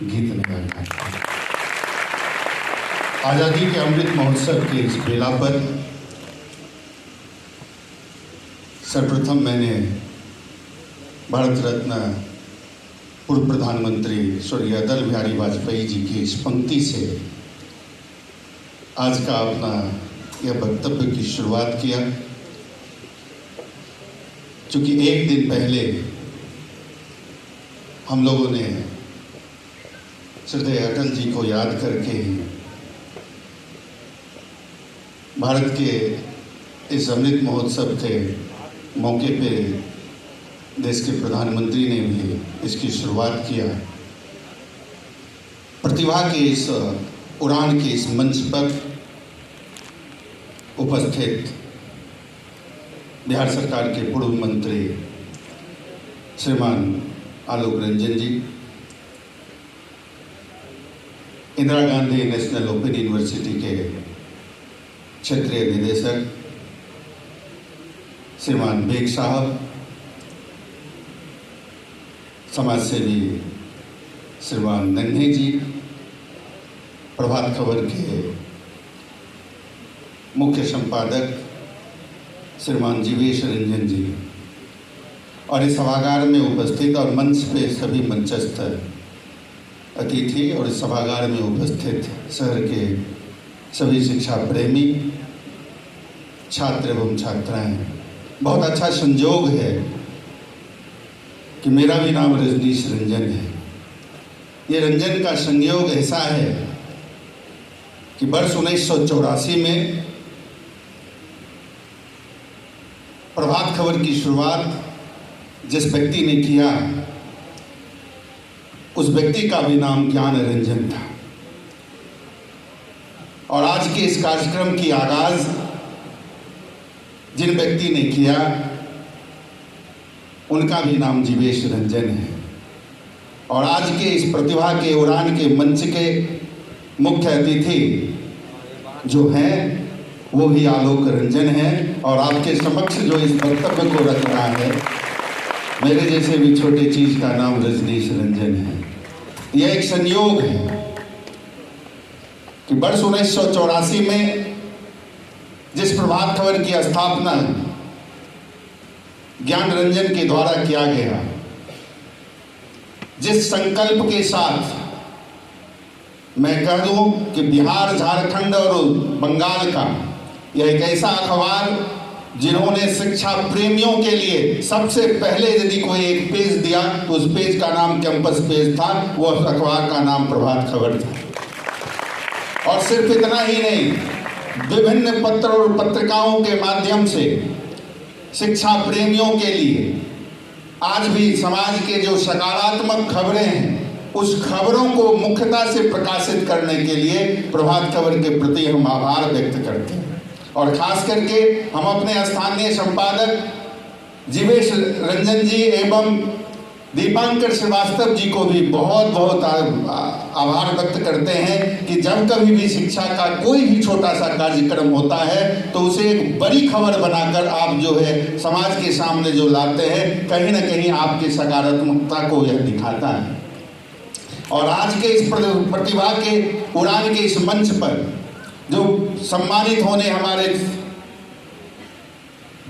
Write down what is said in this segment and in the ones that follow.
गीत निकाल रहा है। आज़ादी के अमृत महोत्सव के इस बेला पर सर्वप्रथम मैंने भारत रत्न पूर्व प्रधानमंत्री स्वर्गीय अटल बिहारी वाजपेयी जी की इस पंक्ति से आज का अपना यह वक्तव्य की शुरुआत किया। चूँकि एक दिन पहले हम लोगों ने श्रद्धेय अटल जी को याद करके भारत के इस अमृत महोत्सव के मौके पे देश के प्रधानमंत्री ने भी इसकी शुरुआत किया। प्रतिभा के इस उड़ान के इस मंच पर उपस्थित बिहार सरकार के पूर्व मंत्री श्रीमान Alok Ranjan ji, Indira Gandhi national open university के क्षेत्रीय निदेशक श्रीमान बेग साहब, समाज सेवी श्रीमान नन्हे जी, प्रभात खबर के मुख्य संपादक श्रीमान जीवेश रंजन जी और इस सभागार में उपस्थित और मंच पे सभी मंचस्थ अतिथि और इस सभागार में उपस्थित शहर के सभी शिक्षा प्रेमी छात्र एवं छात्राएं, बहुत अच्छा संयोग है कि मेरा भी नाम रजनीश रंजन है। ये रंजन का संयोग ऐसा है कि वर्ष 1984 में प्रभात खबर की शुरुआत जिस व्यक्ति ने किया उस व्यक्ति का भी नाम ज्ञान रंजन था और आज के इस कार्यक्रम की आगाज जिन व्यक्ति ने किया उनका भी नाम जीवेश रंजन है और आज के इस प्रतिभा के उड़ान के मंच के मुख्य अतिथि जो हैं वो भी आलोक रंजन है और आपके समक्ष जो इस वक्तव्य को रख रहा है मेरे जैसे भी छोटे चीज का नाम रजनीश रंजन है। यह एक संयोग है कि वर्ष 1984 में जिस प्रभात खबर की स्थापना ज्ञान रंजन के द्वारा किया गया, जिस संकल्प के साथ मैं कह दूं कि बिहार, झारखंड और बंगाल का यह एक ऐसा अखबार जिन्होंने शिक्षा प्रेमियों के लिए सबसे पहले यदि कोई एक पेज दिया तो उस पेज का नाम कैंपस पेज था, वो अखबार का नाम प्रभात खबर था। और सिर्फ इतना ही नहीं, विभिन्न पत्र और पत्रिकाओं के माध्यम से शिक्षा प्रेमियों के लिए आज भी समाज के जो सकारात्मक खबरें हैं उस खबरों को मुख्यता से प्रकाशित करने के लिए प्रभात खबर के प्रति हम आभार व्यक्त करते हैं और खास करके हम अपने स्थानीय संपादक जीवेश रंजन जी एवं दीपांकर श्रीवास्तव जी को भी बहुत बहुत आभार व्यक्त करते हैं कि जब कभी भी शिक्षा का कोई भी छोटा सा कार्यक्रम होता है तो उसे एक बड़ी खबर बनाकर आप जो है समाज के सामने जो लाते हैं, कहीं ना कहीं आपकी सकारात्मकता को यह दिखाता है। और आज के इस प्रतिभा के उड़ान के इस मंच पर जो सम्मानित होने हमारे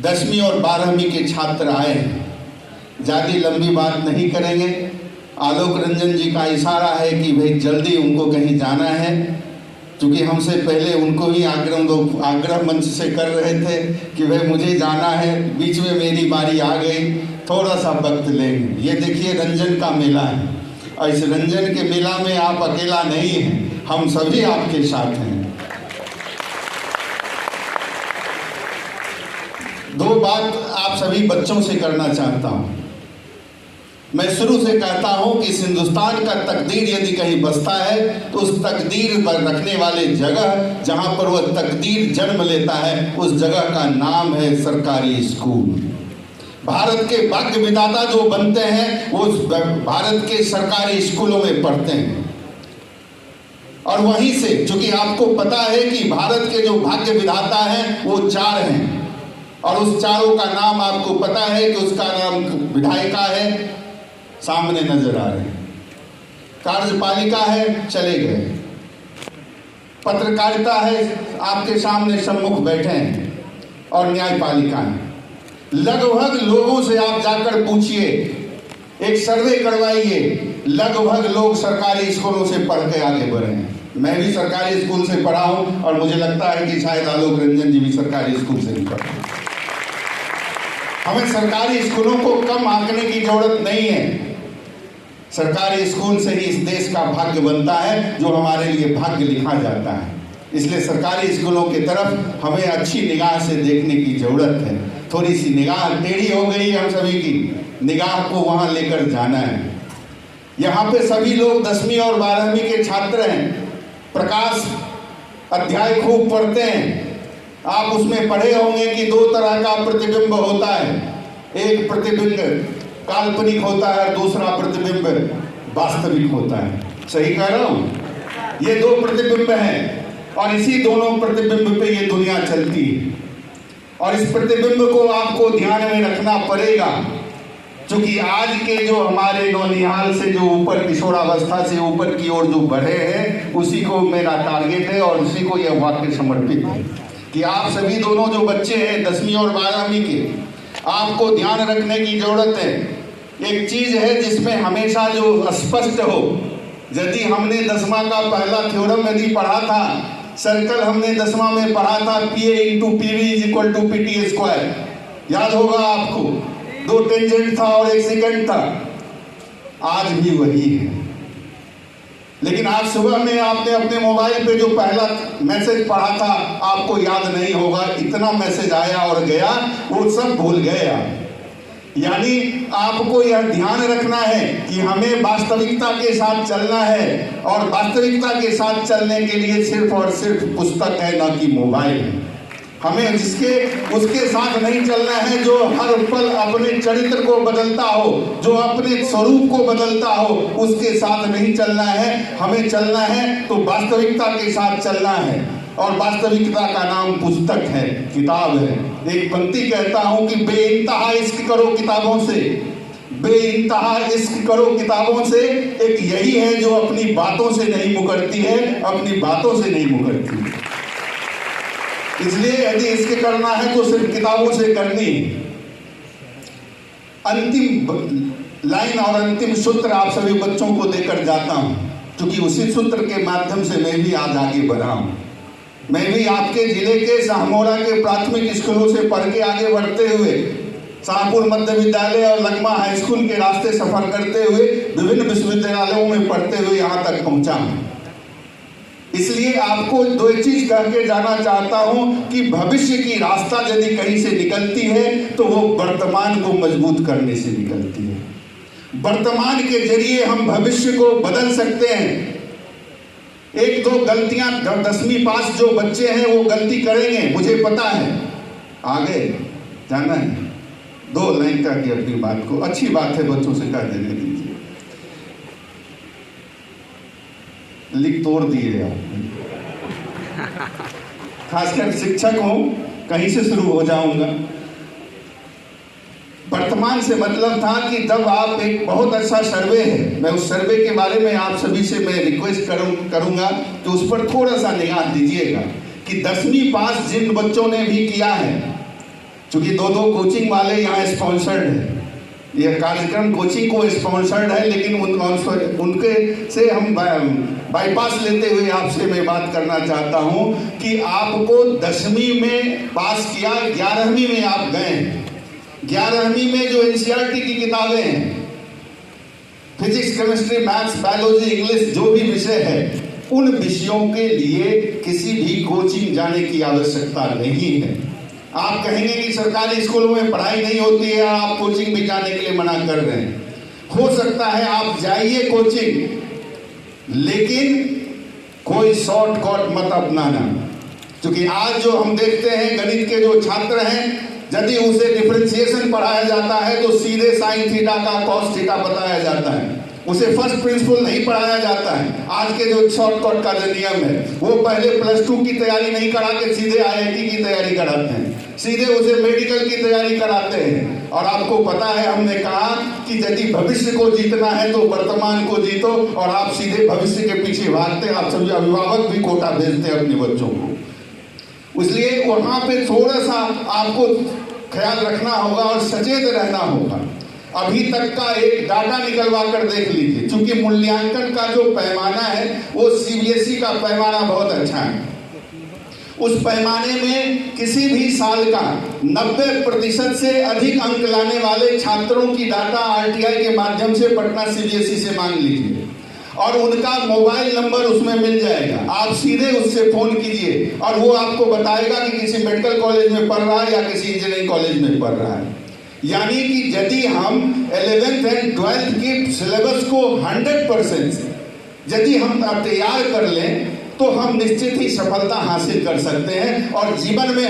10वीं और 12वीं के छात्र आए हैं, ज़्यादा लंबी बात नहीं करेंगे। आलोक रंजन जी का इशारा है कि भाई जल्दी उनको कहीं जाना है, क्योंकि हमसे पहले उनको ही आग्रह मंच से कर रहे थे कि भाई मुझे जाना है, बीच में मेरी बारी आ गई, थोड़ा सा वक्त लेंगे। ये देखिए रंजन का मेला है और इस रंजन के मेला में आप अकेला नहीं हैं, हम सभी आपके साथ हैं। दो बात आप सभी बच्चों से करना चाहता हूं। मैं शुरू से कहता हूं कि इस हिंदुस्तान का तकदीर यदि कहीं बसता है तो उस तकदीर पर रखने वाले जगह जहां पर वह तकदीर जन्म लेता है उस जगह का नाम है सरकारी स्कूल। भारत के भाग्य विधाता जो बनते हैं वो भारत के सरकारी स्कूलों में पढ़ते हैं और वहीं से, चूंकि आपको पता है कि भारत के जो भाग्य विधाता हैं वो 4 हैं और उस चारों का नाम आपको पता है कि उसका नाम विधायिका है, सामने नजर आ रहे हैं। कार्यपालिका है, चले गए। पत्रकारिता है, आपके सामने सम्मुख बैठे हैं, और न्यायपालिका है। लगभग लोगों से आप जाकर पूछिए, एक सर्वे करवाइए, लगभग लोग सरकारी स्कूलों से पढ़ के आगे बढ़े हैं। मैं भी सरकारी स्कूल से पढ़ा हूं, और मुझे लगता है कि शायद आलोक रंजन जी भी सरकारी स्कूल से ही पढ़े। हमें सरकारी स्कूलों को कम आंकने की जरूरत नहीं है। सरकारी स्कूल से ही इस देश का भाग्य बनता है, जो हमारे लिए भाग्य लिखा जाता है। इसलिए सरकारी स्कूलों की तरफ हमें अच्छी निगाह से देखने की जरूरत है। थोड़ी सी निगाह टेढ़ी हो गई है हम सभी की, निगाह को वहां लेकर जाना है। यहाँ पे सभी लोग 10वीं और 12वीं के छात्र हैं, प्रकाश अध्याय खूब पढ़ते हैं। आप उसमें पढ़े होंगे कि 2 तरह का प्रतिबिंब होता है। एक प्रतिबिंब काल्पनिक होता है, दूसरा प्रतिबिंब वास्तविक होता है। सही कह रहा हूं? ये 2 प्रतिबिंब हैं, और इसी दोनों प्रतिबिंब पे ये दुनिया चलती है। और इस प्रतिबिंब को आपको ध्यान में रखना पड़ेगा, क्योंकि आज के जो हमारे नौनिहाल से जो ऊपर किशोरावस्था से ऊपर की ओर जो बढ़े हैं, उसी को मेरा टारगेट है, और उसी को यह वाक्य समर्पित है कि आप सभी दोनों जो बच्चे हैं 10वीं और 12वीं के, आपको ध्यान रखने की जरूरत है। एक चीज है जिसमें हमेशा जो स्पष्ट हो, यदि हमने 10वां का पहला थ्योरम यदि पढ़ा था, सर्कल हमने 10वां में पढ़ा था, PA × PV = PT², याद होगा आपको। 2 टेंजेंट था और 1 सेकंड था। आज भी वही है, लेकिन आज सुबह में आपने अपने मोबाइल पे जो पहला मैसेज पढ़ा था, आपको याद नहीं होगा। इतना मैसेज आया और गया, वो सब भूल गए आप। यानी आपको यह ध्यान रखना है कि हमें वास्तविकता के साथ चलना है, और वास्तविकता के साथ चलने के लिए सिर्फ और सिर्फ पुस्तक है, ना कि मोबाइल है। हमें उसके साथ नहीं चलना है जो हर पल अपने चरित्र को बदलता हो, जो अपने स्वरूप को बदलता हो, उसके साथ नहीं चलना है। हमें चलना है तो वास्तविकता के साथ चलना है, और वास्तविकता का नाम पुस्तक है, किताब है। एक पंक्ति कहता हूं कि बेइंतहा इश्क करो किताबों से, बेइंतहा इश्क करो किताबों से। एक यही है जो अपनी बातों से नहीं मुकरती है, अपनी बातों से नहीं मुकरती। इसलिए यदि इसके करना है तो सिर्फ किताबों से करनी। अंतिम लाइन और अंतिम सूत्र आप सभी बच्चों को देकर जाता हूं, क्योंकि उसी सूत्र के माध्यम से मैं भी आज आगे बढ़ा हूं। मैं भी आपके जिले के शाहमोरा के प्राथमिक स्कूलों से पढ़ के आगे बढ़ते हुए, शाहपुर मध्य विद्यालय और लगमा हाई स्कूल के रास्ते सफर करते हुए, विभिन्न विश्वविद्यालयों में पढ़ते हुए यहाँ तक पहुँचा हूँ। इसलिए आपको 2 चीज कह के जाना चाहता हूं कि भविष्य की रास्ता यदि कहीं से निकलती है तो वो वर्तमान को मजबूत करने से निकलती है। वर्तमान के जरिए हम भविष्य को बदल सकते हैं। 1-2 गलतियां 10वीं पास जो बच्चे हैं वो गलती करेंगे, मुझे पता है। आगे जाना है, 2 लाइन कह के अपनी बात को, अच्छी बात है, बच्चों से कह देने दीजिए। लिख तोड़ दिए आप, खासकर शिक्षक हूं, कहीं से शुरू हो जाऊंगा। वर्तमान से मतलब था कि जब आप एक बहुत अच्छा सर्वे है, मैं उस सर्वे के बारे में आप सभी से मैं रिक्वेस्ट करूंगा कि उस पर थोड़ा सा निगाह दीजिएगा कि 10वीं पास जिन बच्चों ने भी किया है, क्योंकि 2 कोचिंग वाले यहाँ स्पॉन्सर्ड है, यह कार्यक्रम कोचिंग को स्पॉन्सर्ड है, लेकिन उनके से हम बाईपास लेते हुए आपसे मैं बात करना चाहता हूं कि आपको 10वीं में पास किया, 11वीं में आप गए। 11वीं में जो NCERT की किताबें हैं, physics, chemistry, maths, biology, English, जो भी विषय है, उन विषयों के लिए किसी भी कोचिंग जाने की आवश्यकता नहीं है। आप कहेंगे कि सरकारी स्कूलों में पढ़ाई नहीं होती है, आप कोचिंग भी जाने के लिए मना कर रहे हैं। हो सकता है आप जाइए कोचिंग, लेकिन कोई शॉर्टकट मत अपनाना, क्योंकि आज जो हम देखते हैं गणित के जो छात्र हैं, यदि उसे डिफरेंशिएशन पढ़ाया जाता है तो सीधे साइन थीटा का कॉस थीटा बताया जाता है। उसे फर्स्ट प्रिंसिपल नहीं पढ़ाया जाता है। आज के जो शॉर्टकट का जो नियम है, वो पहले +2 की तैयारी नहीं करा के सीधे IIT की तैयारी कराते हैं, सीधे उसे मेडिकल की तैयारी कराते हैं। और आपको पता है, हमने कहा कि यदि भविष्य को जीतना है तो वर्तमान को जीतो, और आप सीधे भविष्य के पीछे भागते हैं। आप सभी अभिभावक भी कोटा भेजते हैं अपने बच्चों को। इसलिए वहां पे थोड़ा सा आपको ख्याल रखना होगा और सचेत रहना होगा। अभी तक का एक डाटा निकलवा कर देख लीजिए, क्योंकि मूल्यांकन का जो पैमाना है वो CBSE का पैमाना बहुत अच्छा है। उस पैमाने में किसी भी साल का 90% से अधिक अंक लाने वाले छात्रों की डाटा RTI के माध्यम से पटना CBSE से मांग लीजिए, और उनका मोबाइल नंबर उसमें मिल जाएगा। आप सीधे उससे फोन कीजिए और वो आपको बताएगा कि किसी मेडिकल कॉलेज में पढ़ रहा है या किसी इंजीनियरिंग कॉलेज में पढ़ रहा है। यानी कि यदि हम 11th एंड 12th की सिलेबस को 100% यदि हम तैयार कर लें तो हम निश्चित ही सफलता हासिल कर सकते हैं। और जीवन में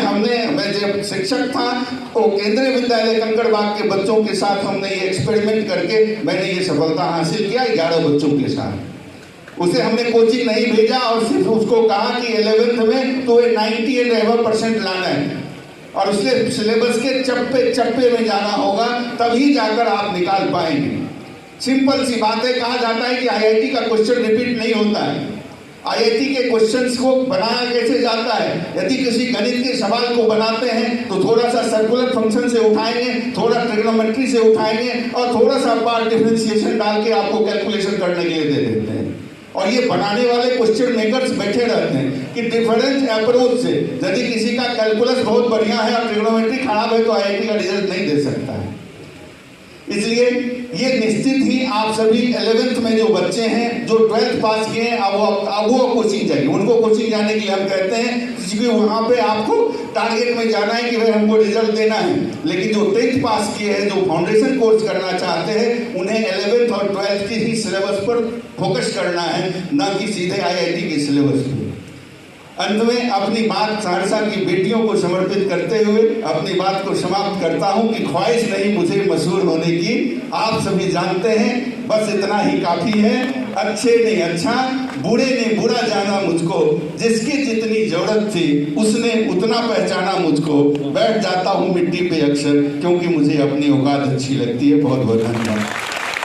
मैं जब शिक्षक था तो केंद्रीय विद्यालय कंकड़बाग के बच्चों के साथ हमने ये एक्सपेरिमेंट करके मैंने ये सफलता हासिल किया 11 बच्चों के साथ। उसे हमने कोचिंग नहीं भेजा और सिर्फ उसको कहा कि 11th में तो 90 एंड अबव % लाना है, और उसके सिलेबस के चप्पे चप्पे में जाना होगा, तभी जाकर आप निकाल पाएंगे। सिंपल सी बात है, कहा जाता है कि IIT का क्वेश्चन रिपीट नहीं होता है। IIT के क्वेश्चंस को बनाया कैसे जाता है, यदि किसी गणित के सवाल को बनाते हैं तो थोड़ा सा सर्कुलर फंक्शन से उठाएंगे, थोड़ा ट्रिग्नोमेट्री से उठाएंगे, और थोड़ा सा पार्ट डिफरेंशिएशन डाल के आपको कैलकुलेशन करने के लिए दे देते हैं। और ये बनाने वाले क्वेश्चन मेकर्स बैठे रहते हैं कि डिफरेंट अप्रोच से, यदि किसी का कैलकुलस बहुत बढ़िया है और ट्रिग्नोमेट्री खराब है तो IIT का रिजल्ट नहीं दे सकता है। इसलिए ये निश्चित ही आप सभी 11th में जो बच्चे हैं, जो 12th पास किए हैं, अब वो कोचिंग जाइए। उनको कोचिंग जाने के लिए हम कहते हैं, क्योंकि वहाँ पे आपको टारगेट में जाना है कि भाई हमको रिजल्ट देना है। लेकिन जो 10th पास किए हैं, जो फाउंडेशन कोर्स करना चाहते हैं, उन्हें 11th और 12th की ही सिलेबस पर फोकस करना है, ना कि सीधे IIT के सिलेबस पर। अंत में अपनी बात सहरसा की बेटियों को समर्पित करते हुए अपनी बात को समाप्त करता हूं कि ख्वाहिश नहीं मुझे मशहूर होने की, आप सभी जानते हैं, बस इतना ही काफी है। अच्छे ने अच्छा, बुरे ने बुरा जाना मुझको, जिसकी जितनी जरूरत थी उसने उतना पहचाना मुझको। बैठ जाता हूं मिट्टी पे अक्सर, क्योंकि मुझे अपनी औकात अच्छी लगती है। बहुत बहुत धन्यवाद।